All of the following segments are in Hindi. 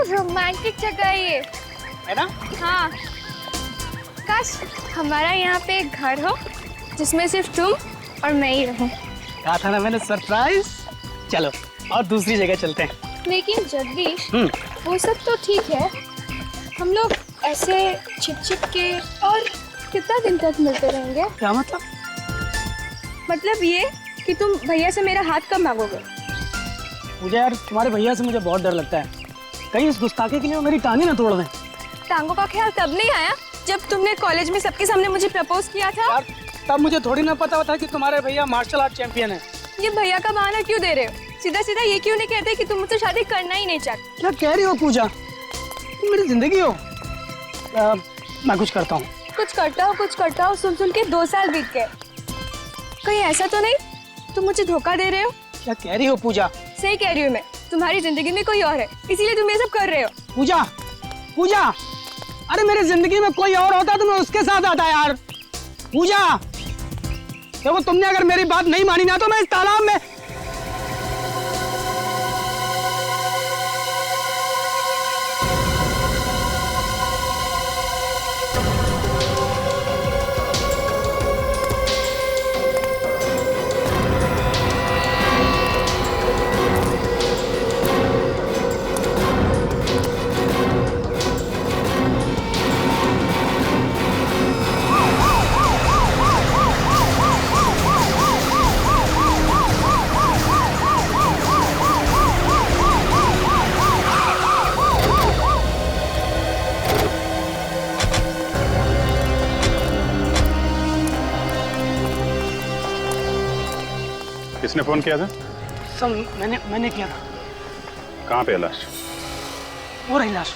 रोमांटिक जगह है ये, है ना? हाँ। काश हमारा यहाँ पे एक घर हो जिसमें सिर्फ तुम और मैं ही रहूं। कहा था ना मैंने, सरप्राइज। चलो और दूसरी जगह चलते हैं। लेकिन जगदीश, वो सब तो ठीक है, हम लोग ऐसे छिप के और कितना दिन तक मिलते रहेंगे? क्या मतलब? मतलब ये कि तुम भैया से मेरा हाथ कब मांगोगे? मुझे यार तुम्हारे भैया से मुझे बहुत डर लगता है, कहीं इस गुस्ताखे के लिए वो मेरी टांगे ना तोड़ दें। टांगों का ख्याल तब नहीं आया जब तुमने कॉलेज में सबके सामने मुझे प्रपोज किया था। यार तब मुझे थोड़ी ना पता था कि तुम्हारे भैया मार्शल आर्ट चैंपियन है। ये भैया का बहाना क्यों दे रहे हो? सीधा सीधा ये क्यों नहीं कहते कि तुम मुझसे शादी करना ही नहीं चाहते? क्या कह रही हो पूजा? तुम मेरी जिंदगी हो। मैं कुछ करता हूँ। कुछ करता हूँ सुन के 2 साल बीत गए। कहीं ऐसा तो नहीं तुम मुझे धोखा दे रहे हो? क्या कह रही हो पूजा? सही कह रही हूँ मैं, तुम्हारी जिंदगी में कोई और है, इसीलिए तुम ये सब कर रहे हो। पूजा, पूजा, अरे मेरी जिंदगी में कोई और होता तो मैं उसके साथ आता यार। पूजा, देखो तुमने अगर मेरी बात नहीं मानी ना तो मैं इस तालाब में। किसने फोन किया था? सब मैंने किया था। कहाँ पे है लाश? वो रही लाश।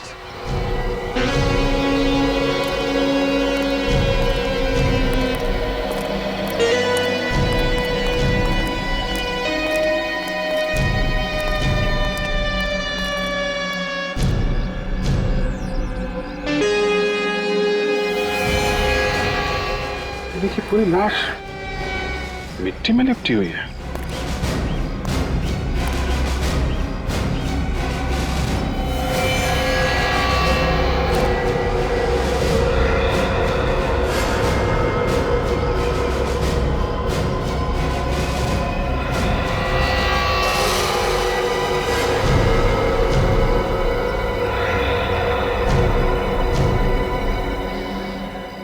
देखिए पूरी लाश मिट्टी में लिपटी हुई है।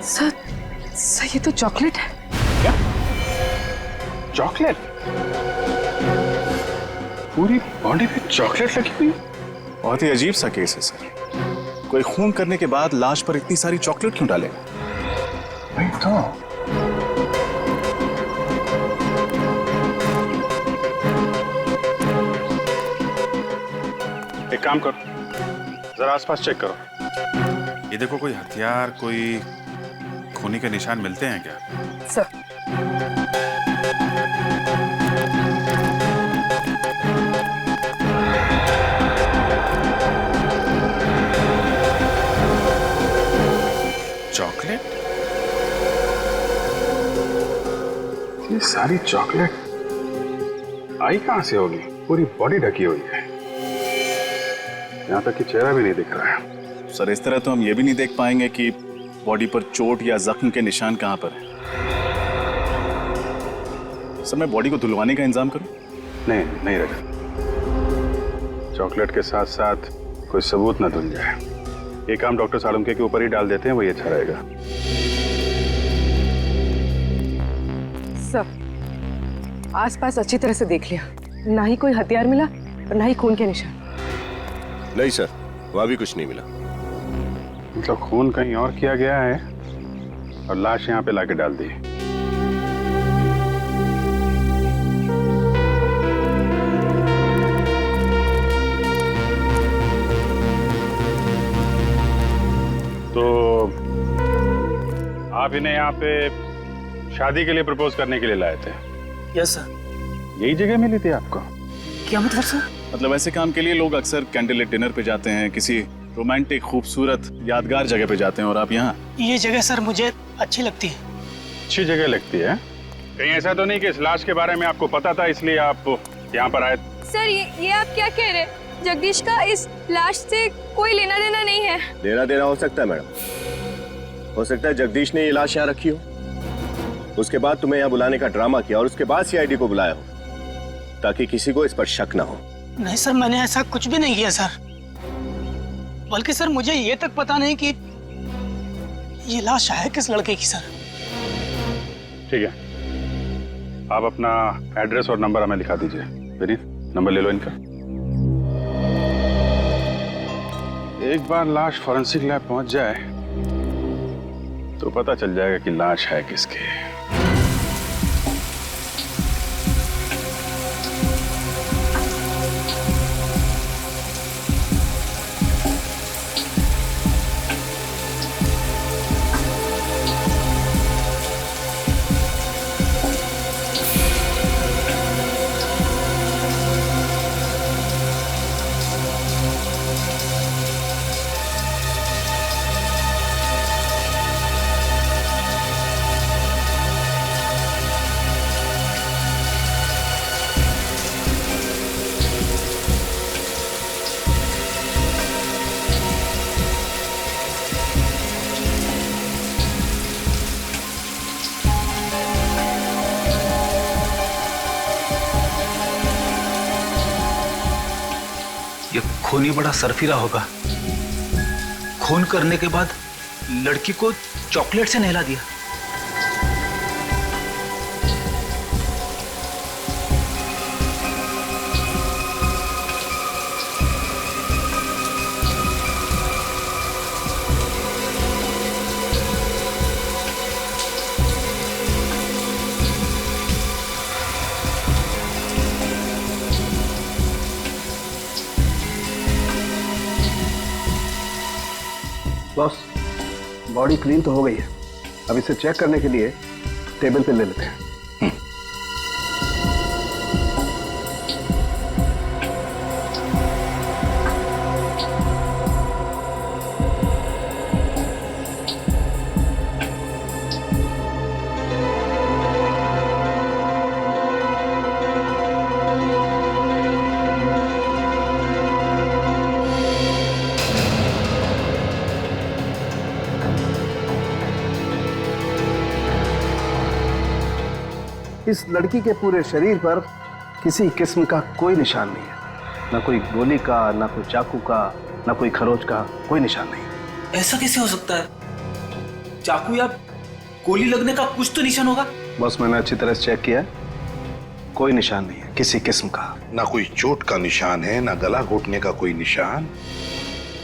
सर ये तो चॉकलेट है। क्या? चॉकलेट? पूरी बॉडी पे चॉकलेट लगी हुई? बहुत ही अजीब सा केस है सर। कोई खून करने के बाद लाश पर इतनी सारी चॉकलेट क्यों डालेगा? नहीं तो एक काम करो, जरा आसपास चेक करो। ये देखो, कोई हथियार, कोई खूनी के निशान मिलते हैं क्या? Sir chocolate? ये सारी चॉकलेट आई कहां से होगी? पूरी बॉडी ढकी हुई है, यहाँ तक कि चेहरा भी नहीं दिख रहा है। सर इस तरह तो हम ये भी नहीं देख पाएंगे कि बॉडी पर चोट या जख्म के निशान कहां पर है। सर मैं बॉडी को धुलवाने का इंतजाम करूं? नहीं रखा। चॉकलेट के साथ साथ कोई सबूत ना धुल जाए। ये काम डॉक्टर सालुंके के ऊपर ही डाल देते हैं, वही अच्छा रहेगा। सर आसपास अच्छी तरह से देख लिया, ना ही कोई हथियार मिला और ना ही खून के निशान। नहीं सर, वहां भी कुछ नहीं मिला। मतलब खून कहीं और किया गया है और लाश यहाँ पे लाके डाल दी। तो आप इन्हें यहाँ पे शादी के लिए प्रपोज करने के लिए लाए थे? Yes sir. यही जगह मिली थी आपको? क्या मतलब सर? मतलब ऐसे काम के लिए लोग अक्सर कैंडल डिनर पे जाते हैं, किसी रोमांटिक खूबसूरत यादगार जगह पे जाते हैं, और आप यहाँ? ये जगह सर मुझे अच्छी लगती है। अच्छी जगह लगती है? कहीं ऐसा तो नहीं कि इस लाश के बारे में आपको पता था इसलिए आप यहाँ पर आए? सर ये आप क्या कह रहे? जगदीश का इस लाश से कोई लेना देना नहीं है। लेना देना हो सकता है मैडम, हो सकता है जगदीश ने ये लाश यहाँ रखी हो, उसके बाद तुम्हें यहाँ बुलाने का ड्रामा किया और उसके बाद सीआईडी को बुलाया हो ताकि किसी को इस पर शक ना हो। नहीं सर, मैंने ऐसा कुछ भी नहीं किया सर। बल्कि सर मुझे ये तक पता नहीं कि ये लाश है किस लड़के की सर। ठीक है, आप अपना एड्रेस और नंबर हमें लिखा दीजिए। विनीत, नंबर ले लो इनका। एक बार लाश फॉरेंसिक लैब पहुंच जाए तो पता चल जाएगा कि लाश है किसकी। ये खूनी बड़ा सरफिरा होगा। खून करने के बाद लड़की को चॉकलेट से नहला दिया। बॉस, बॉडी क्लीन तो हो गई है, अब इसे चेक करने के लिए टेबल पे ले लेते हैं। इस लड़की के पूरे शरीर पर किसी किस्म का कोई निशान नहीं है, ना कोई गोली का, ना कोई चाकू का, ना कोई खरोच का, कोई निशान नहीं। ऐसा कैसे हो सकता है? चाकू या गोली लगने का कुछ तो निशान होगा। बॉस, मैंने अच्छी तरह से चेक किया, कोई निशान नहीं है किसी किस्म का। ना कोई चोट का निशान है, ना गला घोटने का कोई निशान।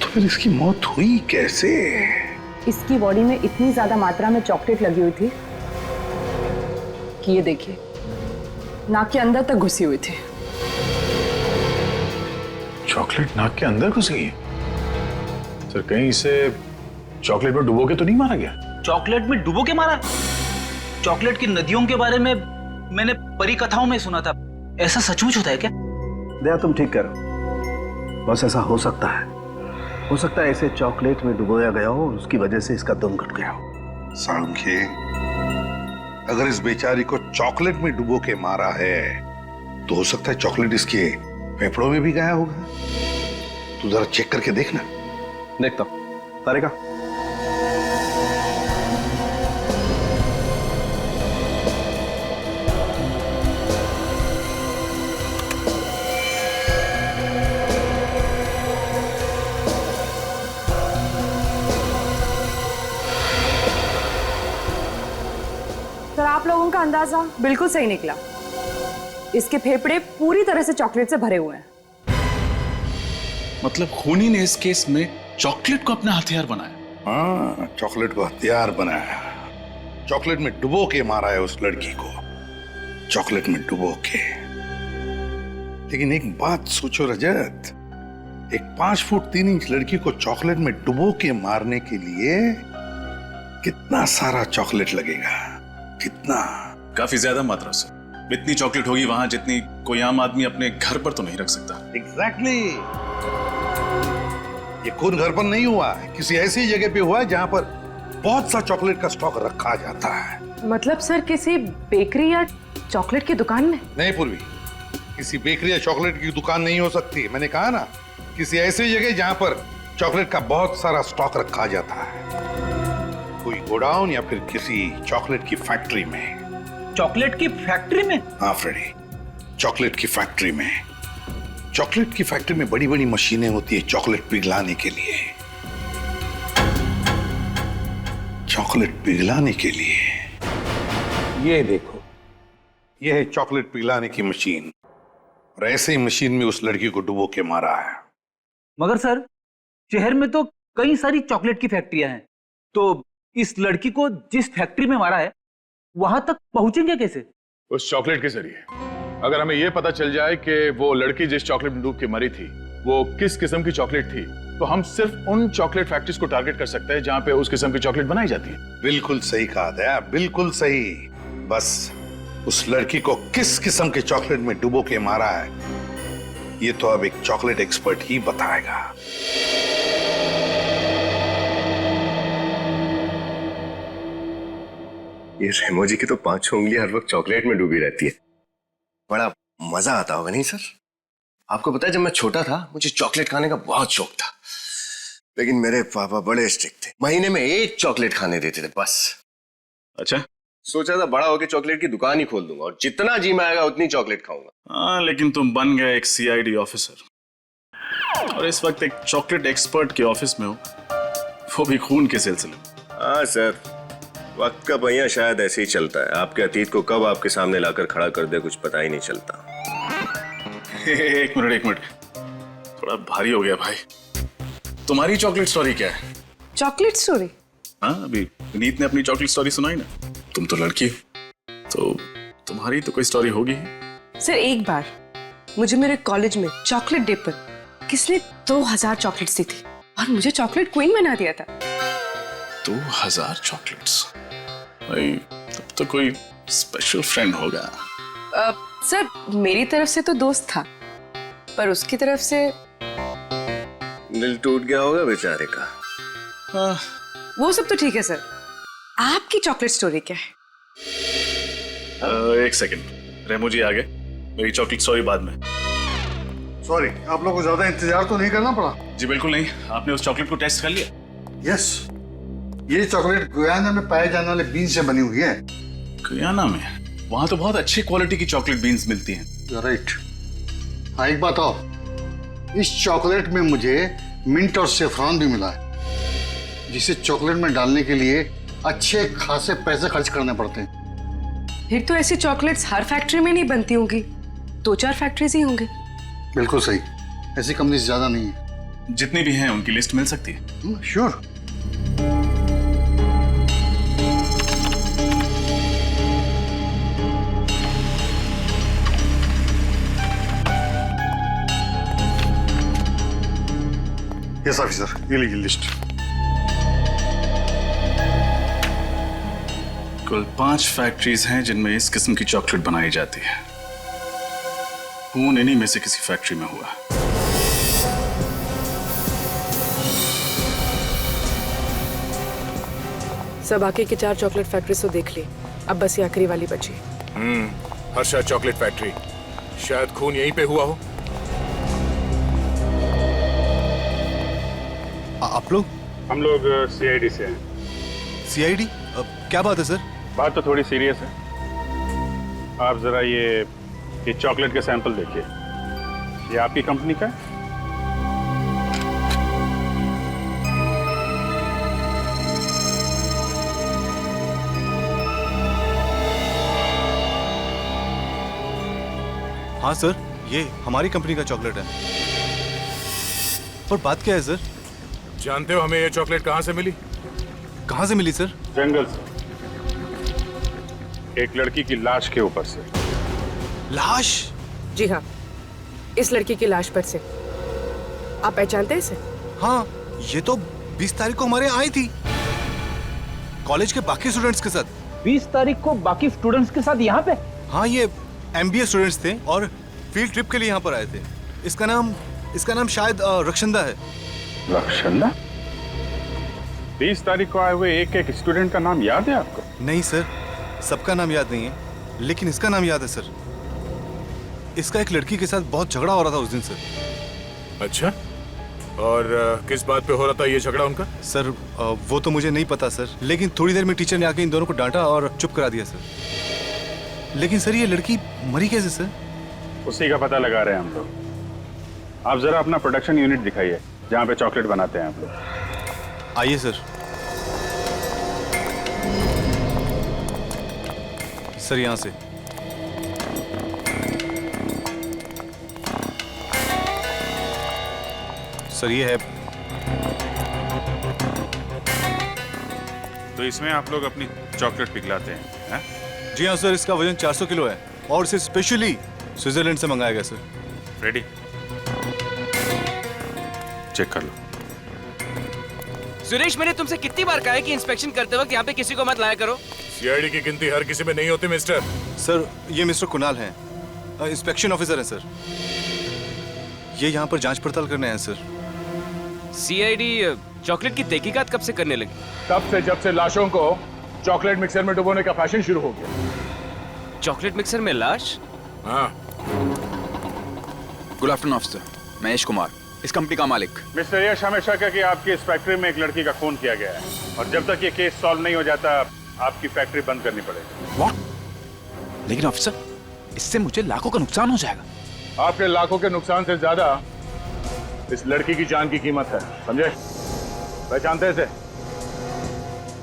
तो फिर इसकी मौत हुई कैसे? इसकी बॉडी में इतनी ज्यादा मात्रा में चॉकलेट लगी हुई थी कि ये देखिए नाक के अंदर तक घुसी हुई थी। चॉकलेट नाक के अंदर घुस गई? सर, कहीं इसे चॉकलेट में डुबो के तो नहीं मारा गया? चॉकलेट में डुबो के मारा? चॉकलेट की नदियों के बारे में मैंने परी कथाओं में सुना था, ऐसा सचमुच होता है क्या? दया, तुम ठीक करो बस, ऐसा हो सकता है इसे चॉकलेट में डुबोया गया हो, उसकी वजह से इसका दम घुट गया हो। साळुंखे, अगर इस बेचारी को चॉकलेट में डुबो के मारा है तो हो सकता है चॉकलेट इसके फेफड़ों में भी गया होगा। तू जरा चेक करके देखना। देखता हूं। तारिका, सर, आप लोगों का अंदाजा बिल्कुल सही निकला। इसके फेफड़े पूरी तरह से चॉकलेट से भरे हुए हैं। मतलब खूनी ने इस केस में चॉकलेट को अपना हथियार बनाया? हाँ, चॉकलेट को हथियार बनाया। चॉकलेट में डुबो के मारा है उस लड़की को, चॉकलेट में डुबो के। लेकिन एक बात सोचो रजत, एक 5 फुट 3 इंच लड़की को चॉकलेट में डुबो के मारने के लिए कितना सारा चॉकलेट लगेगा? कितना? काफी ज्यादा मात्रा से। इतनी चॉकलेट होगी वहां जितनी कोई आम आदमी अपने घर पर तो नहीं रख सकता। एग्जैक्टली। ये खून घर पर नहीं हुआ है, किसी ऐसी जगह पे हुआ है जहां पर बहुत सा चॉकलेट का स्टॉक रखा जाता है। मतलब सर, किसी बेकरी या चॉकलेट की दुकान में? नहीं पूर्वी, किसी बेकरी या चॉकलेट की दुकान नहीं हो सकती। मैंने कहा ना, किसी ऐसी जगह जहां पर चॉकलेट का बहुत सारा स्टॉक रखा जाता है, कोई गोडाउन या फिर किसी चॉकलेट की फैक्ट्री में। चॉकलेट की फैक्ट्री में? हाँ फ्रेडी, चॉकलेट की फैक्ट्री में। चॉकलेट की फैक्ट्री में बड़ी बड़ी मशीनें होती है चॉकलेट पिघलाने के लिए, चॉकलेट पिघलाने के लिए। ये देखो, ये है चॉकलेट पिघलाने की मशीन, और ऐसे ही मशीन में उस लड़की को डुबो के मारा है। मगर सर, शहर में तो कई सारी चॉकलेट की फैक्ट्रियां हैं, तो इस लड़की को जिस फैक्ट्री में मारा है वहां तक पहुंचेंगे कैसे? उस चॉकलेट के जरिए। अगर हमें यह पता चल जाए कि वो लड़की जिस चॉकलेट में डूब के मरी थी वो किस किस्म की चॉकलेट थी, तो हम सिर्फ उन चॉकलेट फैक्ट्रीज को टारगेट कर सकते हैं जहां पे उस किस्म की चॉकलेट बनाई जाती है। बिल्कुल सही कहा दया, बिल्कुल सही। बस उस लड़की को किस किस्म के चॉकलेट में डुबो के मारा है, ये तो अब एक चॉकलेट एक्सपर्ट ही बताएगा। ये रेमो जी की तो 5 उंगलियां हर वक्त चॉकलेट में डूबी रहती है। बड़ा मजा आता होगा नहीं सर? आपको पता है, जब मैं छोटा था मुझे चॉकलेट खाने का बहुत शौक था, लेकिन मेरे पापा बड़े स्ट्रिक्ट थे, महीने में 1 चॉकलेट खाने देते थे बस। अच्छा, सोचा था बड़ा होकर चॉकलेट की दुकान ही खोल दूंगा और जितना जी में आएगा उतनी चॉकलेट खाऊंगा। हाँ, लेकिन तुम बन गए एक CID ऑफिसर और इस वक्त एक चॉकलेट एक्सपर्ट के ऑफिस में हो, वो भी खून के सिलसिले में। हाँ सर, वक्त का पहिया शायद ऐसे ही चलता है, आपके अतीत को कब आपके सामने लाकर खड़ा कर दे कुछ पता ही नहीं चलता। एक मिनट, थोड़ा भारी हो गया भाई। तुम्हारी चॉकलेट स्टोरी क्या है? Chocolate story? हाँ, अभी विनीत ने अपनी चॉकलेट स्टोरी सुनाई ना। तुम तो लड़की हो, तो तुम्हारी तो कोई स्टोरी होगी। सर, एक बार मुझे मेरे कॉलेज में चॉकलेट डे पर किसने 2000 चॉकलेट्स दी थी और मुझे चॉकलेट क्वीन बना दिया था। 2000 चॉकलेट्स? भाई, तब तो कोई स्पेशल फ्रेंड होगा। सर, मेरी तरफ से तो दोस्त था, पर उसकी तरफ से दिल टूट गया होगा बेचारे का। वो सब तो ठीक है सर, आपकी चॉकलेट स्टोरी क्या है? एक सेकंड, रेमो जी आ गए, मेरी चॉकलेट स्टोरी बाद में। सॉरी, आप लोगों को ज्यादा इंतजार तो नहीं करना पड़ा? जी बिल्कुल नहीं। आपने उस चॉकलेट को टेस्ट कर लिया? यस, ये चॉकलेट गुयाना में पाए जाने वाले बीन से बनी हुई है। गुयाना में? वहां तो बहुत अच्छी क्वालिटी की चॉकलेट बीन्स मिलती हैं। राइट। हाँ, एक बात और, इस चॉकलेट में मुझे मिंट और सेफ्रॉन भी मिला है, जिसे चॉकलेट में डालने के लिए अच्छे खासे पैसे खर्च करने पड़ते हैं। फिर तो ऐसी चॉकलेट्स हर फैक्ट्री में नहीं बनती होंगी, 2-4 फैक्ट्रीज ही होंगी। बिल्कुल सही, ऐसी कंपनी ज्यादा नहीं है। जितनी भी हैं उनकी लिस्ट मिल सकती है? श्योर। यस ऑफिसर, ये लीजिए लिस्ट। कुल 5 फैक्ट्रीज हैं जिनमें इस किस्म की चॉकलेट बनाई जाती है। खून इन्हीं में से किसी फैक्ट्री में हुआ। सब आके की 4 चॉकलेट फैक्ट्रीज तो देख ली, अब बस ये आखिरी वाली बची। हर्षा चॉकलेट फैक्ट्री, शायद खून यहीं पे हुआ हो। आप लोग? हम लोग CID से हैं। CID? क्या बात है सर? बात तो थोड़ी सीरियस है। आप जरा ये चॉकलेट के सैंपल देखिए। ये आपकी कंपनी का है? हाँ सर, ये हमारी कंपनी का चॉकलेट है। पर बात क्या है सर? जानते हो हमें ये चॉकलेट कहाँ से मिली? कहाँ से मिली सर? जंगल से, एक लड़की की लाश के ऊपर से। लाश? जी हाँ, इस लड़की की लाश पर से। आप पहचानते हैं इसे? हाँ, ये तो 20 तारीख को हमारे यहाँ आई थी, कॉलेज के बाकी स्टूडेंट्स के साथ। 20 तारीख को बाकी स्टूडेंट्स के साथ यहाँ पे? हाँ, ये MBA स्टूडेंट्स थे और फील्ड ट्रिप के लिए यहाँ पर आए थे। इसका नाम शायद रक्षंदा है। रक्षंदा? 20 तारीख को आए हुए एक स्टूडेंट का नाम याद है आपको? नहीं सर, सबका नाम याद नहीं है, लेकिन इसका नाम याद है सर। इसका एक लड़की के साथ बहुत झगड़ा हो रहा था उस दिन सर। अच्छा, और किस बात पे हो रहा था ये झगड़ा उनका? सर वो तो मुझे नहीं पता सर, लेकिन थोड़ी देर में टीचर ने आके इन दोनों को डांटा और चुप करा दिया सर। लेकिन सर ये लड़की मरी कैसे सर? उसी का पता लगा रहे हैं हम लोग। आप जरा अपना प्रोडक्शन यूनिट दिखाइए जहाँ पे चॉकलेट बनाते हैं आप लोग। आइए सर। सर यहाँ से। सर ये है। तो इसमें आप लोग अपनी चॉकलेट पिघलाते हैं? जी हाँ सर, इसका वजन 400 किलो है और इसे स्पेशली स्विट्जरलैंड से मंगाया गया सर। रेडी? चेक कर लो। सुरेश, मैंने तुमसे कितनी बार कहा है कि इंस्पेक्शन करते वक्त यहाँ पे किसी को मत लाया करो। सीआईडी की गिनती हर किसी में नहीं होती मिस्टर। सर ये मिस्टर कुणाल हैं, इंस्पेक्शन ऑफिसर हैं सर। ये यहाँ पर जांच पड़ताल करने हैं सर। सीआईडी चॉकलेट की तहकीकात कब से करने लगी? तब से जब से लाशों को चॉकलेट मिक्सर में डुबोने का फैशन शुरू हो गया। चॉकलेट मिक्सर में लाश? हाँ। Good afternoon officer, Mahesh Kumar, इस कंपनी का मालिक। मिस्टर यश, हमें शक है कि आपकी इस फैक्ट्री में एक लड़की का खून किया गया है और जब तक ये केस सॉल्व नहीं हो जाता आपकी फैक्ट्री बंद करनी पड़ेगी। व्हाट? लेकिन ऑफिसर, इससे मुझे लाखों का नुकसान हो जाएगा। आपके लाखों के नुकसान से ज्यादा इस लड़की की जान की कीमत है, समझे? पहचानते हैं इसे?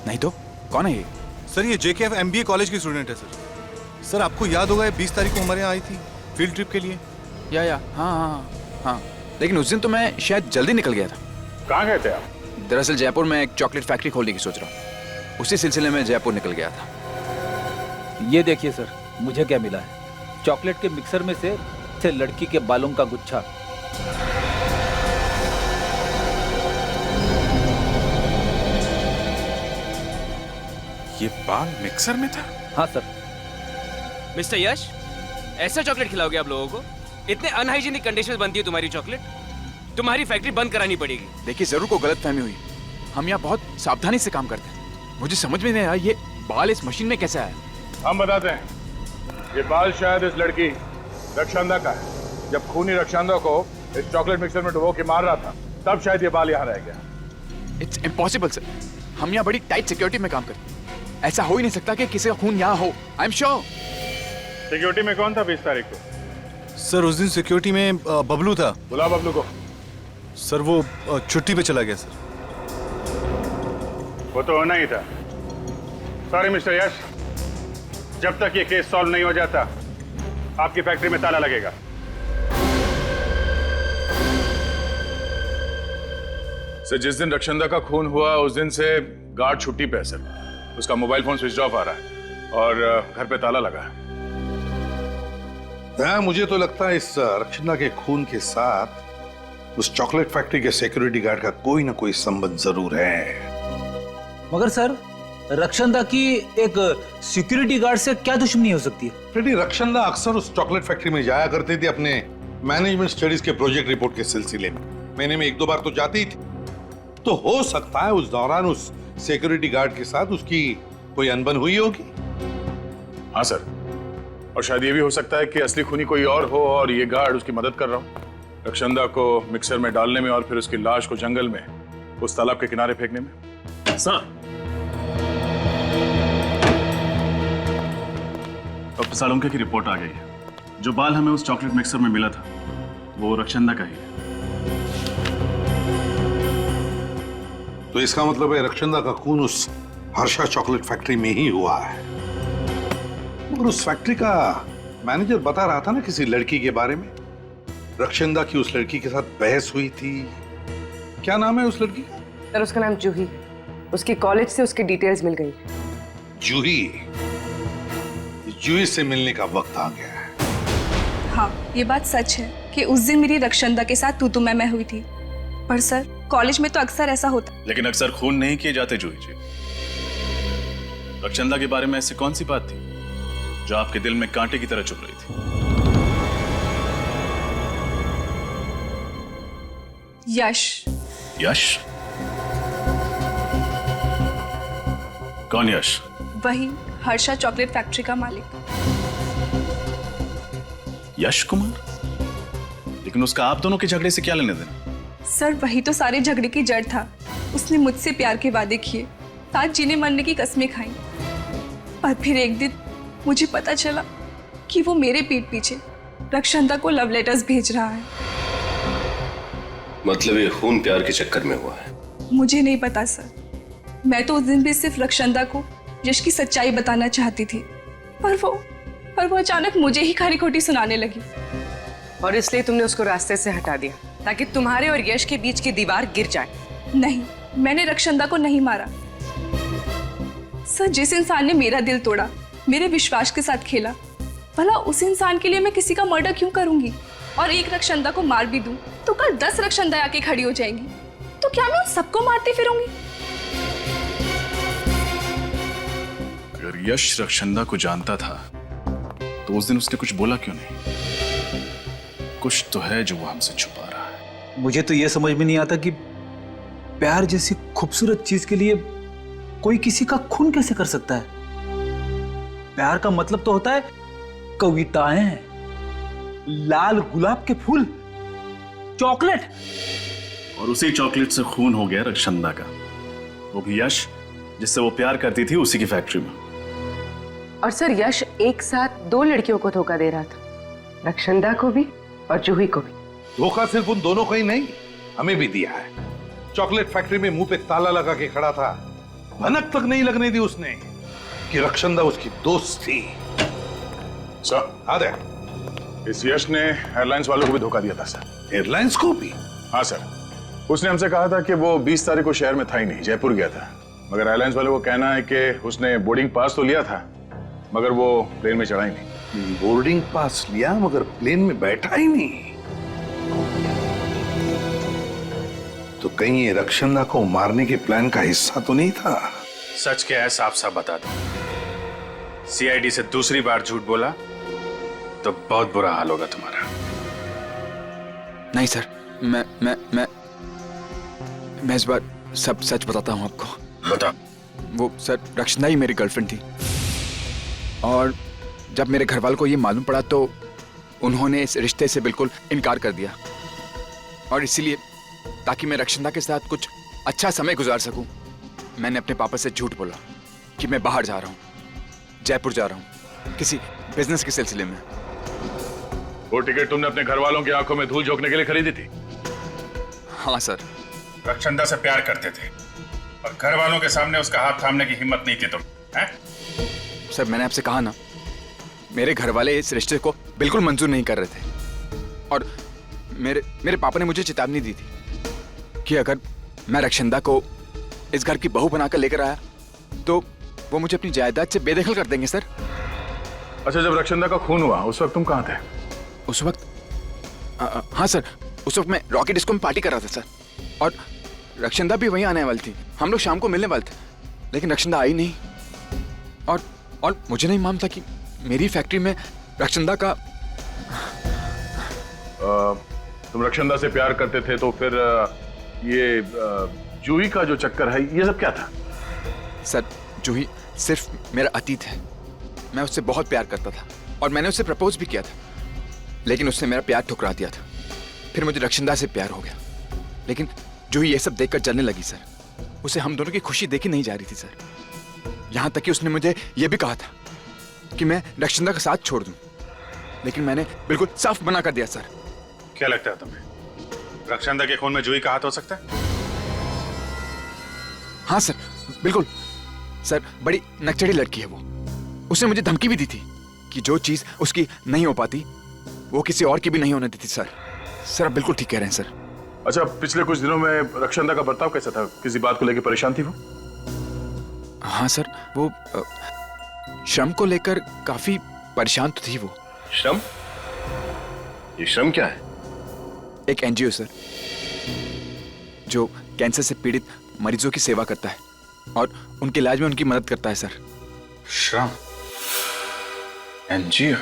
नहीं तो कौन है ये? सर ये JKF MBA कॉलेज की स्टूडेंट है सर। सर आपको याद होगा 20 तारीख को हमारे यहाँ आई थी फील्ड ट्रिप के लिए। या हाँ, लेकिन उस दिन तो मैं शायद जल्दी निकल गया था। कहाँ गए थे आप? दरअसल जयपुर में एक चॉकलेट फैक्ट्री खोलने की सोच रहा हूँ, उसी सिलसिले में जयपुर निकल गया था। ये देखिए सर, मुझे क्या मिला है। चॉकलेट के मिक्सर में से लड़की के बालों का गुच्छा। ये बाल मिक्सर में था? हाँ सर। मिस्टर यश, ऐसा चॉकलेट खिलाओगे आप लोगों को? इतने अनहाइजीनिक कंडीशंस बनती है तुम्हारी चॉकलेट, तुम्हारी फैक्ट्री बंद करानी पड़ेगी। देखिए जरूर को गलतफहमी हुई, हम यहाँ बहुत सावधानी से काम करते हैं। मुझे समझ में नहीं आया ये बाल इस मशीन में कैसे आया। हम बताते हैं। ये बाल शायद इस लड़की रक्षांदा का है। जब खूनी रक्षांदा को इस चॉकलेट मिक्सर में डुबो के मार रहा था तब शायद ये बाल यहाँ रह गया। इट्स इम्पॉसिबल सर, हम यहाँ बड़ी टाइट सिक्योरिटी में काम करते हैं। ऐसा हो ही नहीं सकता कि किसी का खून यहाँ हो। I am sure. सिक्योरिटी में कौन था 20 तारीख को? सर उस दिन सिक्योरिटी में बबलू था। बुला बबलू को। सर वो छुट्टी पे चला गया सर। वो तो होना ही था। सॉरी मिस्टर यश, जब तक ये केस सॉल्व नहीं हो जाता आपकी फैक्ट्री में ताला लगेगा। सर जिस दिन रक्षांदा का खून हुआ उस दिन से गार्ड छुट्टी पे है सर। उसका मोबाइल फोन स्विच ऑफ आ रहा है और घर पे ताला लगा है। मुझे तो लगता है इस रक्षांदा के खून के साथ उस चॉकलेट फैक्ट्री के सिक्योरिटी गार्ड का कोई ना कोई संबंध जरूर है। मगर सर, रक्षांदा की एक सिक्योरिटी गार्ड से क्या दुश्मनी हो सकती है? फ्रेडी, रक्षांदा अक्सर उस चॉकलेट फैक्ट्री में जाया करती थी अपने मैनेजमेंट स्टडीज के प्रोजेक्ट रिपोर्ट के सिलसिले में। महीने में 1-2 बार तो जाती ही थी। तो हो सकता है उस दौरान उस सिक्योरिटी गार्ड के साथ उसकी कोई अनबन हुई होगी। हाँ सर, और शायद ये भी हो सकता है कि असली खूनी कोई और हो और ये गार्ड उसकी मदद कर रहा हो रक्षांदा को मिक्सर में डालने में और फिर उसकी लाश को जंगल में उस तालाब के किनारे फेंकने में। सर, डॉक्टर सालुंके की रिपोर्ट आ गई है। जो बाल हमें उस चॉकलेट मिक्सर में मिला था वो रक्षांदा का ही है। तो इसका मतलब है रक्षांदा का खून उस हर्षा चॉकलेट फैक्ट्री में ही हुआ है। मगर उस फैक्ट्री का मैनेजर बता रहा था ना किसी लड़की के बारे में। रक्षांदा की उस लड़की के साथ बहस हुई थी। क्या नाम है उस लड़की का? सर उसका नाम जूही। उसके कॉलेज से उसकी डिटेल्स मिल गई। जूही? जूही से मिलने का वक्त आ गया है। हाँ, ये बात सच है कि उस दिन मेरी रक्षांदा के साथ तू मैं हुई थी। पर सर, कॉलेज में तो अक्सर ऐसा होता। लेकिन अक्सर खून नहीं किए जाते जूही जी। रक्षांदा के बारे में ऐसी कौन सी बात थी जो आपके दिल में कांटे की तरह चुभ रही थी? यश। यश? कौन यश? वही हर्षा चॉकलेट फैक्ट्री का मालिक। यश कुमार? लेकिन उसका आप दोनों के झगड़े से क्या लेने देना? सर वही तो सारे झगड़े की जड़ था। उसने मुझसे प्यार के वादे किए, साथ जीने मरने की कस्में खाई, पर फिर एक दिन मुझे पता चला कि वो मेरे पीठ पीछे रक्षंदा को लव लेटर्स भेज रहा है। मतलब ये खून प्यार के चक्कर में हुआ है? मुझे नहीं पता सर, मैं तो उस दिन भी सिर्फ रक्षंदा को यश की सच्चाई बताना चाहती थी, पर वो अचानक मुझे ही खरी खोटी सुनाने लगी। और इसलिए तुमने उसको रास्ते से हटा दिया ताकि तुम्हारे और यश के बीच की दीवार गिर जाए। नहीं, मैंने रक्षंदा को नहीं मारा सर। जिस इंसान ने मेरा दिल तोड़ा, मेरे विश्वास के साथ खेला, भला उस इंसान के लिए मैं किसी का मर्डर क्यों करूंगी? और एक रक्षंदा को मार भी दूं तो कल 10 रक्षंदा आके खड़ी हो जाएंगी, तो क्या मैं उन सबको मारती फिरूंगी? अगर यश रक्षंदा को जानता था तो उस दिन उसने कुछ बोला क्यों नहीं? कुछ तो है जो वो हमसे छुपा रहा है। मुझे तो यह समझ में नहीं आता कि प्यार जैसी खूबसूरत चीज के लिए कोई किसी का खून कैसे कर सकता है। प्यार का मतलब तो होता है कविताएं, लाल गुलाब के फूल, चॉकलेट। और उसी चॉकलेट से खून हो गया रक्षंदा का, वो भी यश जिससे वो प्यार करती थी उसी की फैक्ट्री में। और सर यश एक साथ 2 लड़कियों को धोखा दे रहा था, रक्षंदा को भी और जूही को भी। धोखा सिर्फ उन दोनों को ही नहीं, हमें भी दिया है। चॉकलेट फैक्ट्री में मुंह पे ताला लगा के खड़ा था, भनक तक नहीं लगने दी उसने कि रक्षंदा उसकी दोस्त थी। सर आदे, इस यश ने एयरलाइंस वालों को भी धोखा दिया था सर। एयरलाइंस को भी? हाँ सर, उसने हमसे कहा था कि वो 20 तारीख को शहर में था ही नहीं, जयपुर गया था। मगर एयरलाइंस वालों को कहना है कि उसने बोर्डिंग पास तो लिया था मगर वो प्लेन में चढ़ा ही नहीं। बोर्डिंग पास लिया मगर प्लेन में बैठा ही नहीं? तो कहीं ये रक्षंदा को मारने के प्लान का हिस्सा तो नहीं था? सच क्या है साफ साफ बता दो। सीआईडी से दूसरी बार झूठ बोला तो बहुत बुरा हाल होगा तुम्हारा। नहीं सर, मैं इस बार सब सच बताता हूं आपको। बता। वो सर रक्षंदा ही मेरी गर्लफ्रेंड थी, और जब मेरे घर वालों को ये मालूम पड़ा तो उन्होंने इस रिश्ते से बिल्कुल इनकार कर दिया। और इसीलिए ताकि मैं रक्षंदा के साथ कुछ अच्छा समय गुजार सकूं, मैंने अपने पापा से झूठ बोला कि मैं बाहर जा रहा हूं, जयपुर जा रहा हूं किसी बिजनेस के सिलसिले में। वो टिकट तुमने अपने घर वालों की आंखों में धूल झोंकने के लिए खरीदी थी? हाँ सर। रक्षंदा से प्यार करते थे और घर वालों के सामने उसका हाथ थामने की हिम्मत नहीं थी तुम, हैं? सर मैंने आपसे कहा ना, मेरे घर वाले इस रिश्ते को बिल्कुल मंजूर नहीं कर रहे थे। और मेरे पापा ने मुझे चेतावनी दी थी कि अगर मैं रक्षंदा को इस घर की बहू बनाकर लेकर आया तो वो मुझे अपनी जायदाद से बेदखल कर देंगे सर। अच्छा, जब रक्षंदा का खून हुआ उस वक्त तुम कहाँ थे? उस वक्त हाँ सर, उस वक्त मैं रॉकेट डिस्को में पार्टी कर रहा था सर, और रक्षंदा भी वहीं आने वाली थी। हम लोग शाम को मिलने वाले थे, लेकिन रक्षंदा आई नहीं। और मुझे नहीं मालूम था कि मेरी फैक्ट्री में रक्षंदा का तुम रक्षंदा से प्यार करते थे तो फिर ये जूही का जो चक्कर है ये सब क्या था? सर जूही सिर्फ मेरा अतीत है। मैं उससे बहुत प्यार करता था और मैंने उससे प्रपोज भी किया था, लेकिन उसने मेरा प्यार ठुकरा दिया था। फिर मुझे रक्षंदा से प्यार हो गया, लेकिन जूही ये सब देखकर जलने लगी सर। उसे हम दोनों की खुशी देखी नहीं जा रही थी सर। यहाँ तक कि उसने मुझे यह भी कहा था कि मैं रक्षंदा का साथ छोड़ दूं, लेकिन मैंने बिल्कुल साफ मना कर दिया सर। क्या लगता है तुम्हें रक्षंदा के खून में जूही का हाथ हो सकता है? हाँ सर, बिल्कुल सर। बड़ी नकचड़ी लड़की है वो। उसने मुझे धमकी भी दी थी कि जो चीज उसकी नहीं हो पाती वो किसी और की भी नहीं होने देती सर। सर आप बिल्कुल ठीक कह रहे हैं सर। अच्छा, पिछले कुछ दिनों में रक्षंदा का बर्ताव कैसा था? किसी बात को लेकर परेशान थी वो? हाँ सर, वो श्रम को लेकर काफी परेशान तो थी वो। श्रम? ये श्रम क्या है? एक एनजीओ सर, जो कैंसर से पीड़ित मरीजों की सेवा करता है और उनके इलाज में उनकी मदद करता है सर। श्रम एनजीओ?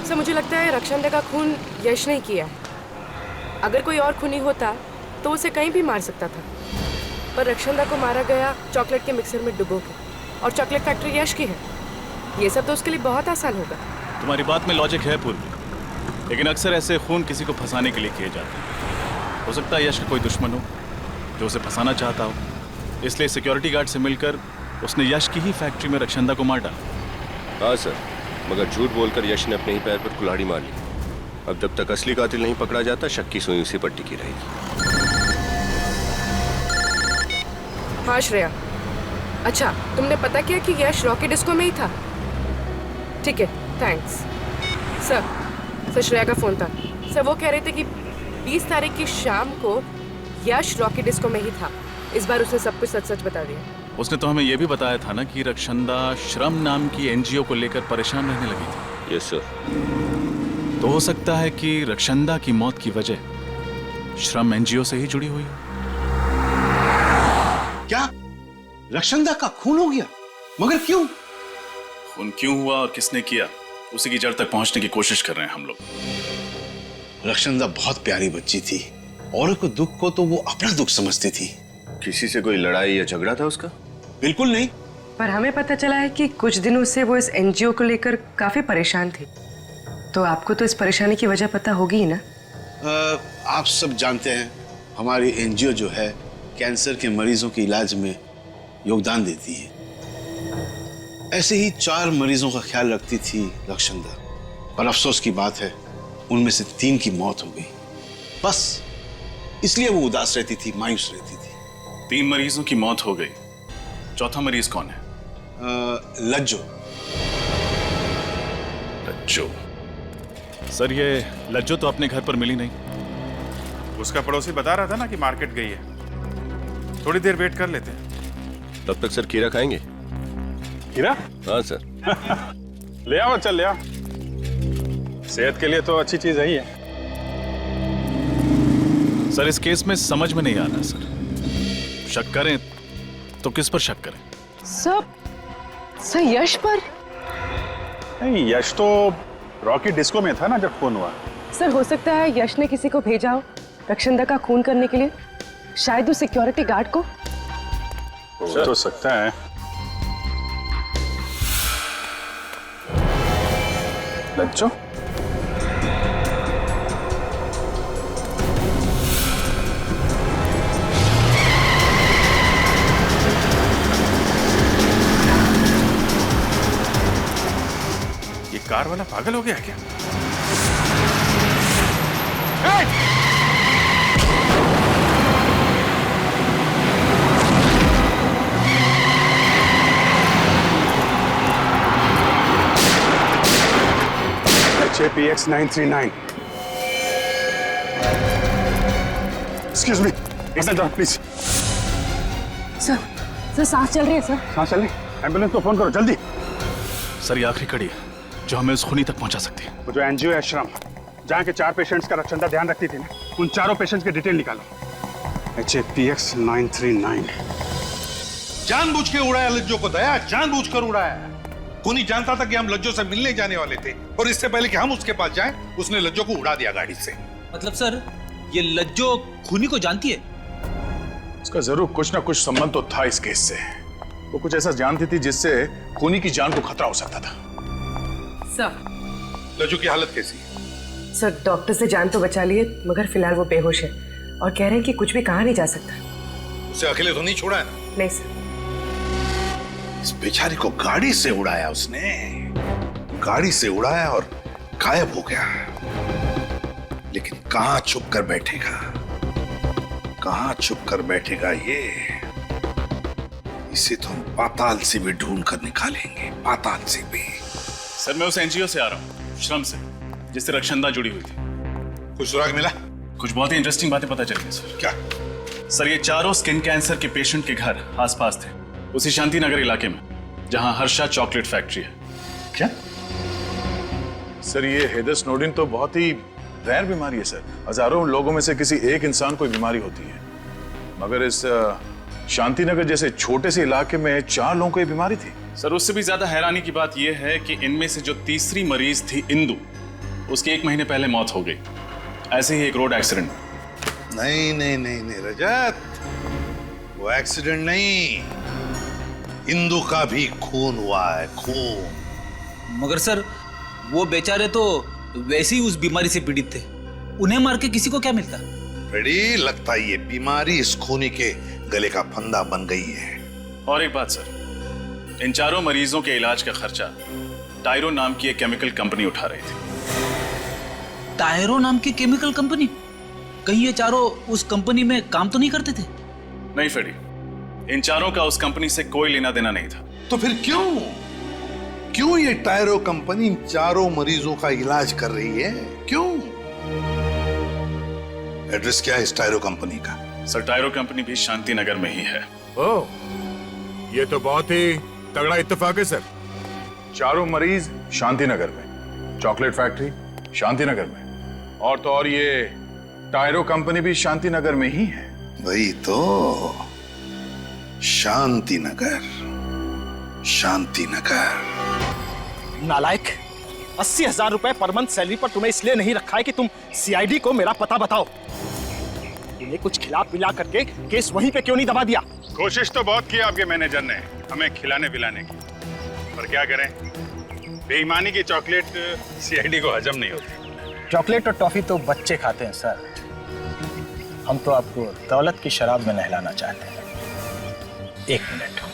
सर मुझे लगता है रक्षंदा का खून यश ने किया है। अगर कोई और खूनी होता तो उसे कहीं भी मार सकता था, पर रक्षंदा को मारा गया चॉकलेट के मिक्सर में डुबो के, और चॉकलेट फैक्ट्री यश की है। ये सब तो उसके लिए बहुत आसान होगा। तुम्हारी बात में लॉजिक है पूर्वी, लेकिन अक्सर ऐसे खून किसी को फंसाने के लिए किए जाते हैं। हो सकता है यश का कोई दुश्मन हो जो उसे फंसाना चाहता हो, इसलिए सिक्योरिटी गार्ड से मिलकर उसने यश की ही फैक्ट्री में रक्षंदा को मार डाला। हाँ सर, मगर झूठ बोलकर यश ने अपने ही पैर पर कुल्हाड़ी मार ली। अब जब तक असली कातिल नहीं पकड़ा जाता, शक की सुई उसी पर टिकी रहेगी। हाँ श्रेया, अच्छा तुमने पता किया कि यश रॉकी डिस्को में ही था? ठीक है, थैंक्स। सर श्रेया का फोन था। सर वो कह रहे थे कि 20 तारीख की शाम को यश रॉकी डिस्को में ही था। इस बार उसने सब कुछ सच सच बता दिया। उसने तो हमें यह भी बताया था ना कि रक्षंदा श्रम नाम की एनजीओ को लेकर परेशान रहने लगी थी। Yes sir. तो हो सकता है कि रक्षंदा की मौत की वजह श्रम एनजीओ से ही जुड़ी हुई हो। क्या रक्षंदा का खून हो गया? मगर क्यों? खून क्यों हुआ और किसने किया, उसी की जड़ तक पहुंचने की कोशिश कर रहे हैं हम लोग। रक्षंदा बहुत प्यारी बच्ची थी। औरों को दुख को तो वो अपना दुख समझती थी। किसी से कोई लड़ाई या झगड़ा था उसका? बिल्कुल नहीं। पर हमें पता चला है कि कुछ दिनों से वो इस एनजीओ को लेकर काफी परेशान थी। तो आपको तो इस परेशानी की वजह पता होगी ही ना? आप सब जानते हैं हमारी एनजीओ जो है कैंसर के मरीजों के इलाज में योगदान देती है। ऐसे ही 4 मरीजों का ख्याल रखती थी रक्षंदा। पर अफसोस की बात है उनमें से 3 की मौत हो गई। बस इसलिए वो उदास रहती थी, मायूस रहती थी। 3 मरीजों की मौत हो गई, चौथा मरीज कौन है? लज्जो। लज्जो? सर ये लज्जो तो अपने घर पर मिली नहीं। उसका पड़ोसी बता रहा था ना कि मार्केट गई है। थोड़ी देर वेट कर लेते हैं। तब तक सर खीरा खाएंगे? खीरा? हाँ सर। ले आओ, चल ले आओ। सेहत के लिए तो अच्छी चीज है ही है। सर इस केस में समझ में नहीं आ रहा सर, शक करें तो किस पर शक करें? सर यश पर? नहीं, यश तो रॉकी डिस्को में था ना जब खून हुआ। सर हो सकता है यश ने किसी को भेजा हो रक्षंदा का खून करने के लिए, शायद उस सिक्योरिटी गार्ड को। हो तो सकता है। लज्जो? ये कार वाला पागल हो गया क्या? HAPX 939। Excuse me, एक मिनट प्लीज। सर सांस चल रही है। सर सांस चल रही? एम्बुलेंस को फोन करो जल्दी। सर ये आखिरी कड़ी है जो हमें उस खूनी तक पहुंचा सकती है। वो जो एनजीओ है श्रम, जहाँ के 4 पेशेंट्स का रक्षंदा ध्यान रखती थी ना, उन 4 पेशेंट्स के डिटेल निकालो। HAPX 939। जानबूझ के उड़ाया लज्जो को, दया जानबूझकर उड़ाया। खूनी जानता था कि हम लज्जो से मिलने जाने वाले थे और इससे पहले कि हम उसके पास जाएं, उसने लज्जो को उड़ा दिया गाड़ी से। मतलब सर ये लज्जो खूनी को जानती है? उसका जरूर कुछ ना कुछ संबंध तो था इस केस से। वो कुछ ऐसा जानती थी जिससे खूनी की जान को खतरा हो सकता था। सर लज्जो की हालत कैसी है? सर डॉक्टर से जान तो बचा लिए, मगर फिलहाल वो बेहोश है और कह रहे हैं कि कुछ भी कहा नहीं जा सकता। उसे अकेले तो नहीं छोड़ा है ना? नहीं सर। इस बेचारी को गाड़ी से उड़ाया उसने, गाड़ी से उड़ाया और गायब हो गया। लेकिन कहां छुप कर बैठेगा, कहां छुप कर बैठेगा ये? इसे तो हम पाताल से भी ढूंढ कर निकालेंगे, पाताल से भी। सर मैं उस एनजीओ से आ रहा हूँ, श्रम से, जिससे रक्षंदा जुड़ी हुई थी। कुछ सुराग मिला? कुछ बहुत ही इंटरेस्टिंग बातें पता चली सर। क्या? सर ये 4 स्किन कैंसर के पेशेंट के घर आसपास थे, उसी शांति नगर इलाके में जहां हर्षा चॉकलेट फैक्ट्री है। क्या? सर ये हेदर स्नोडेन तो बहुत ही रैर बीमारी है सर। हजारों लोगों में से किसी एक इंसान को बीमारी होती है, मगर इस शांति नगर जैसे छोटे से इलाके में 4 लोगों को ये बीमारी थी। सर उससे भी ज्यादा हैरानी की बात यह है कि इनमें से जो तीसरी मरीज थी इंदु, उसकी 1 महीने पहले मौत हो गई, ऐसे ही एक रोड एक्सीडेंट। नहीं नहीं नहीं नहीं रजत, वो एक्सीडेंट नहीं, इंदु का भी खून हुआ है, खून। मगर सर वो बेचारे तो वैसे ही उस बीमारी से पीड़ित थे, उन्हें मार के किसी को क्या मिलता? फ्रेडी, लगता है ये बीमारी इस खूनी के गले का फंदा बन गई है। और एक बात सर, इन चारों मरीजों के इलाज का खर्चा टायरो नाम की एक केमिकल कंपनी उठा रही थी। टायरो नाम की केमिकल कंपनी? कहीं ये चारों उस कंपनी में काम तो नहीं करते थे? नहीं फ्रेडी, इन चारों का उस कंपनी से कोई लेना देना नहीं था। तो फिर क्यों ये टायरो कंपनी इन चारों मरीजों का इलाज कर रही है? क्यों? एड्रेस क्या है इस टायरो कंपनी का? सर टायरो कंपनी भी शांति नगर में ही है। ओह, ये तो बहुत ही तगड़ा इत्तेफाक है सर। चारों मरीज शांति नगर में, चॉकलेट फैक्ट्री शांति नगर में, और तो और ये टायरो कंपनी भी शांति नगर में ही है। वही तो, शांति नगर, शांति नगर। नालायक, 80,000 रुपए पर मंथ सैलरी पर तुम्हें इसलिए नहीं रखा है कि तुम सीआईडी को मेरा पता बताओ। तुम्हें कुछ खिला पिला करके केस वहीं पे क्यों नहीं दबा दिया? कोशिश तो बहुत की आपके मैनेजर ने हमें खिलाने पिलाने की, पर क्या करें, बेईमानी की चॉकलेट सीआईडी को हजम नहीं होती। चॉकलेट और टॉफी तो बच्चे खाते हैं सर, हम तो आपको दौलत की शराब में नहलाना चाहते हैं। एक मिनट।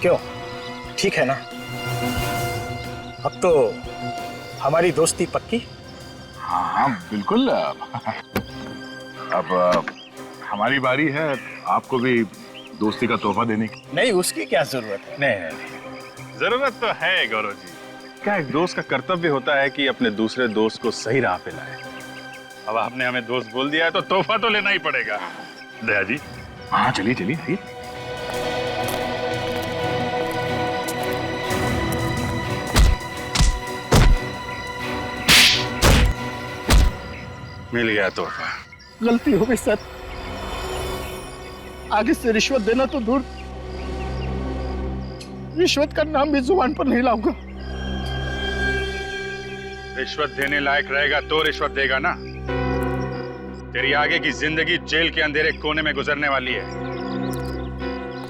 क्यों, ठीक है ना? अब तो हमारी दोस्ती पक्की? हाँ बिल्कुल। अब हमारी बारी है आपको भी दोस्ती का तोहफा देने की। नहीं, उसकी क्या जरूरत है? नहीं, जरूरत तो है गौरव जी। क्या एक दोस्त का कर्तव्य होता है कि अपने दूसरे दोस्त को सही राह पे लाए। अब आपने हमें दोस्त बोल दिया है तो तोहफा तो लेना ही पड़ेगा। दया जी। हाँ चलिए चलिए चलिए। मिल गया तोहफा। गलती हो गई सर, आगे से रिश्वत देना तो दूर, रिश्वत का नाम भी जुबान पर नहीं लाऊंगा। रिश्वत देने लायक रहेगा तो रिश्वत देगा ना। तेरी आगे की जिंदगी जेल के अंधेरे कोने में गुजरने वाली है।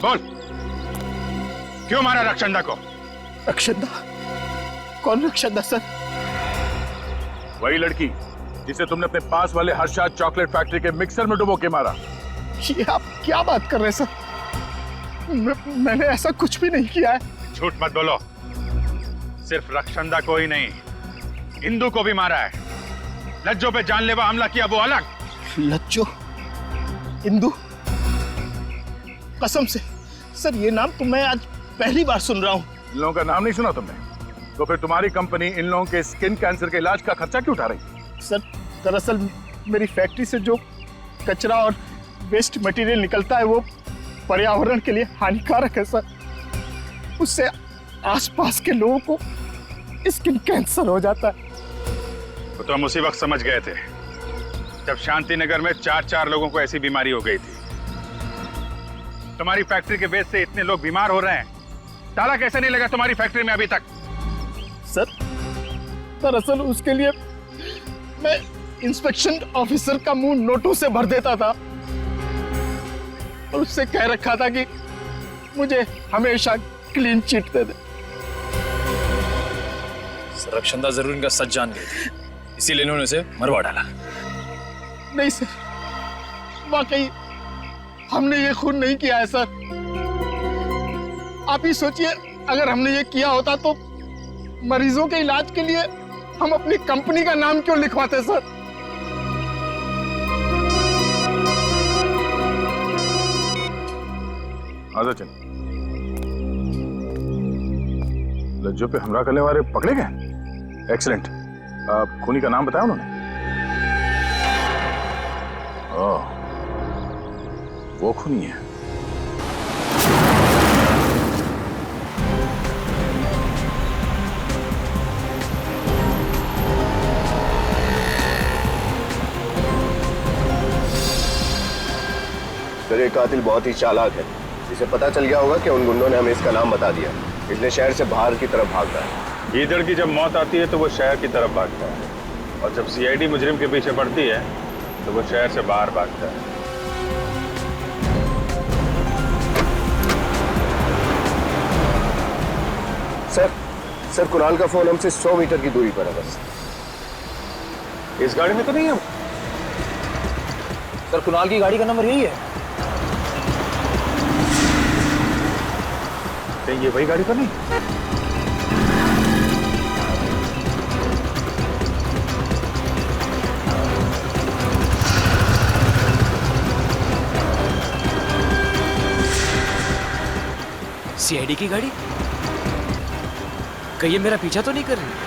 बोल, क्यों मारा रक्षंदा को? रक्षंदा? कौन रक्षंदा सर? वही लड़की जिसे तुमने अपने पास वाले हर्षाद चॉकलेट फैक्ट्री के मिक्सर में डुबो के मारा। ये आप क्या बात कर रहे हैं सर? मैंने ऐसा कुछ भी नहीं किया है। झूठ मत बोलो। सिर्फ रक्षंदा को ही नहीं, इंदु को भी मारा है। लज्जो पे जानलेवा हमला किया वो अलग। लज्जो? इंदु? कसम से सर, ये नाम तो मैं आज पहली बार सुन रहा हूँ। इन लोगों का नाम नहीं सुना तुमने? तो फिर तुम्हारी कंपनी इन लोगों के स्किन कैंसर के इलाज का खर्चा क्यों उठा रही? सर दरअसल मेरी फैक्ट्री से जो कचरा और वेस्ट मटेरियल निकलता है वो पर्यावरण के लिए हानिकारक है सर। उससे आसपास के लोगों को स्किन कैंसर हो जाता है। तो हम उसी वक्त समझ गए थे जब शांति नगर में 4 लोगों को ऐसी बीमारी हो गई थी। तुम्हारी फैक्ट्री के वेस्ट से इतने लोग बीमार हो रहे हैं, ताला कैसे नहीं लगा तुम्हारी फैक्ट्री में अभी तक? सर दरअसल उसके लिए मैं इंस्पेक्शन ऑफिसर का मुंह नोटों से भर देता था और उससे कह रखा था कि मुझे हमेशा क्लीन चिट दे दे। रक्षंदा जरूर इनका सच जान गई थी, इसीलिए इन्होंने उसे मरवा डाला। नहीं सर, वाकई हमने ये खून नहीं किया है सर। आप ही सोचिए, अगर हमने ये किया होता तो मरीजों के इलाज के लिए हम अपनी कंपनी का नाम क्यों लिखवाते सर? आजा चल। लज्जो पे हमला करने वाले पकड़े गए? एक्सीलेंट। खूनी का नाम बताया उन्होंने? ओह, वो खूनी है। सर ये कातिल बहुत ही चालाक है। इसे पता चल गया होगा कि उन गुंडों ने हमें इसका नाम बता दिया, इसलिए शहर से बाहर की तरफ भाग रहा है। गीदड़ की जब मौत आती है तो वो शहर की तरफ भागता है, और जब सीआईडी मुजरिम के पीछे पड़ती है तो वो शहर से बाहर भागता है। सर कुणाल का फोन हमसे 100 मीटर की दूरी पर है बस। इस गाड़ी में तो नहीं हम। सर कुणाल की गाड़ी का नंबर यही है। कहीं ये वही गाड़ी तो नहीं? सीआईडी की गाड़ी? कहीं ये मेरा पीछा तो नहीं कर रही?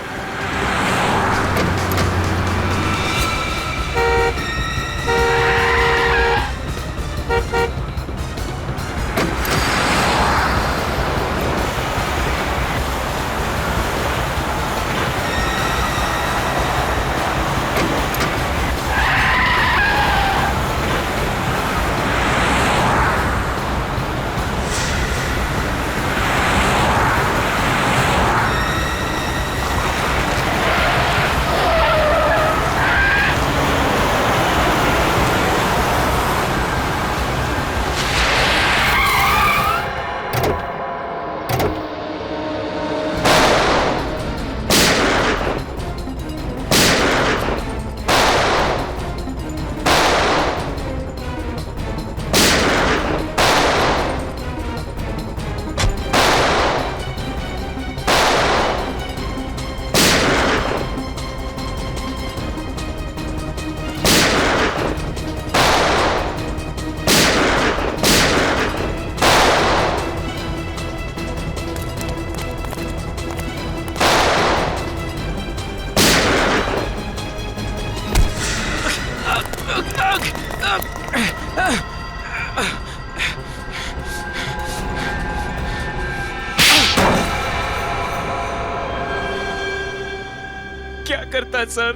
क्या करता सर?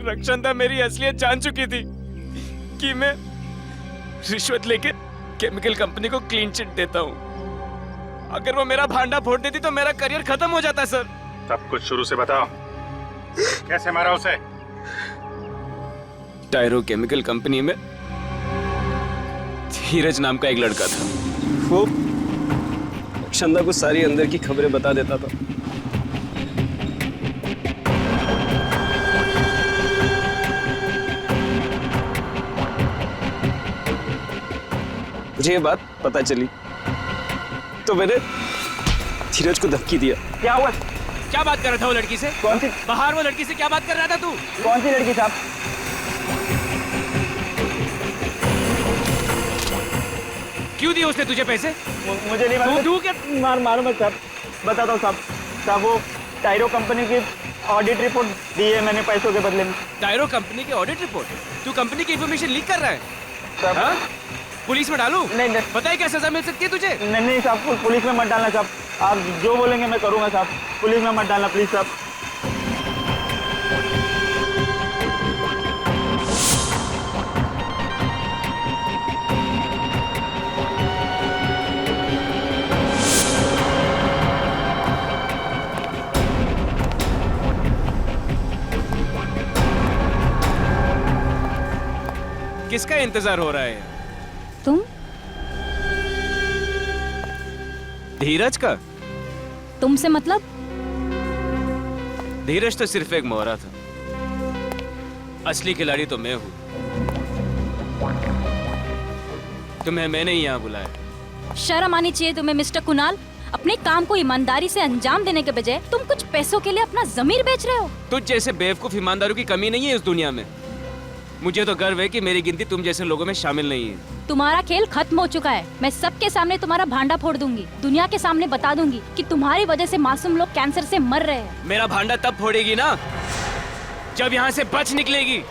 रक्षंदा मेरी असलियत जान चुकी थी कि मैं रिश्वत लेके केमिकल कंपनी को क्लीन चिट देता हूं। अगर वो मेरा भांडा फोड़ देती तो मेरा करियर खत्म हो जाता सर। सब कुछ शुरू से बताओ, कैसे मारा उसे? टायरो केमिकल कंपनी में धीरज नाम का एक लड़का था। वो रक्षंदा को सारी अंदर की खबरें बता देता था। मुझे ये बात पता चली तो मैंने धीरज को धमकी दिया। क्या हुआ? क्या बात कर रहा था वो लड़की से? कौन सी? बाहर वो लड़की से क्या बात कर रहा था तू? कौन सी लड़की साहब? क्यों दिए उसने तुझे पैसे? मुझे नहीं मालूम। तू क्या? मालूम है साहब, बताता हूँ साहब। साहब वो टायरो कंपनी की ऑडिट रिपोर्ट दी है मैंने पैसों के बदले में। टायरो कंपनी की ऑडिट रिपोर्ट? तू कंपनी की इंफॉर्मेशन लीक कर रहा है? साहब पुलिस में डालूं? नहीं। पता है क्या सजा मिल सकती है तुझे? नहीं साहब, पुलिस में मत डालना साहब। आप जो बोलेंगे मैं करूंगा साहब। पुलिस में मत डालना प्लीज साहब। किसका इंतजार हो रहा है? तुम? धीरज का? तुमसे मतलब? धीरज तो सिर्फ एक मोहरा था, असली खिलाड़ी तो मैं हूं। तुम्हें मैंने ही यहां बुलाया। शर्म आनी चाहिए तुम्हें मिस्टर कुणाल। अपने काम को ईमानदारी से अंजाम देने के बजाय तुम कुछ पैसों के लिए अपना जमीर बेच रहे हो। तुझ जैसे बेवकूफ ईमानदारों की कमी नहीं है इस दुनिया में। मुझे तो गर्व है कि मेरी गिनती तुम जैसे लोगों में शामिल नहीं है। तुम्हारा खेल खत्म हो चुका है। मैं सबके सामने तुम्हारा भांडा फोड़ दूंगी। दुनिया के सामने बता दूंगी कि तुम्हारी वजह से मासूम लोग कैंसर से मर रहे हैं। मेरा भांडा तब फोड़ेगी ना जब यहाँ से बच निकलेगी।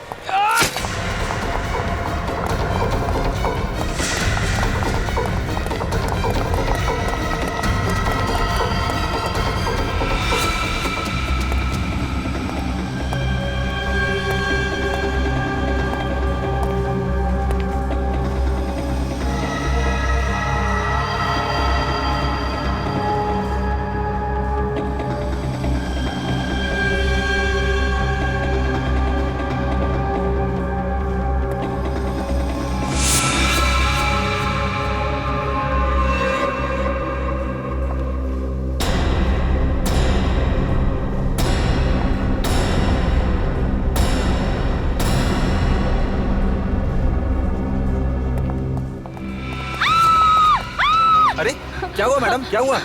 मैडम क्या हुआ?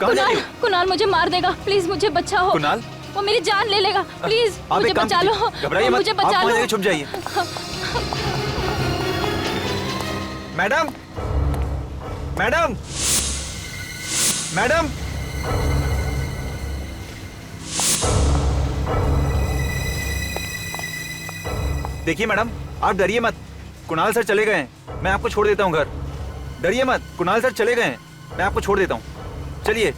कहाँ जा रही हो? कुणाल मुझे मार देगा, प्लीज मुझे बचाओ। कुणाल? वो मेरी जान ले लेगा, प्लीज आप मुझे एक काम बचा लो। कीजिए, घबराइए मत, मुझे बचा आप वहाँ लो। जाके छुप जाइए। Madam, madam, madam. देखिए मैडम, आप डरिए मत, कुणाल सर चले गए हैं, मैं आपको छोड़ देता हूँ घर। डरिए मत, कुणाल सर चले गए हैं, मैं आपको छोड़ देता हूँ, चलिए।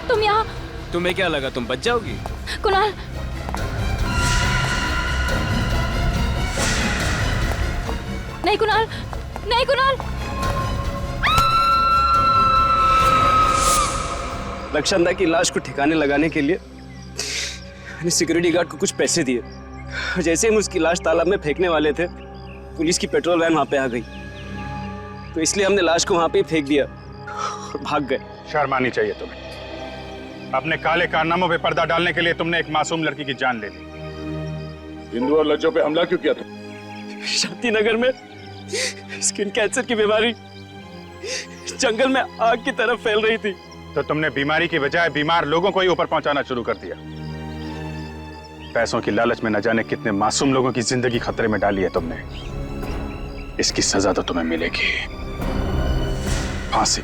तुम यहाँ? तुम्हें क्या लगा तुम बच जाओगी? कुणाल, नहीं कुणाल, नहीं कुणाल। रक्षंदा की लाश को ठिकाने लगाने के लिए मैंने सिक्योरिटी गार्ड को कुछ पैसे दिए। जैसे हम उसकी लाश तालाब में फेंकने वाले थे, पुलिस की पेट्रोल वैन वहां पे आ गई, तो इसलिए हमने लाश को वहां पे ही फेंक दिया और भाग गए। शर्म आनी चाहिए तुम्हें। अपने काले कारनामों पे पर्दा डालने के लिए तुमने एक मासूम लड़की की जान ले ली। हिंदू और लज्जों पे हमला क्यों किया तुम? शांतिनगर में स्किन कैंसर की बीमारी जंगल में आग की तरफ फैल रही थी, तो तुमने बीमारी की बजाय बीमार लोगों को ही ऊपर पहुंचाना शुरू कर दिया। पैसों की लालच में न जाने कितने मासूम लोगों की जिंदगी खतरे में डाली है तुमने। इसकी सजा तो तुम्हें मिलेगी, फांसी।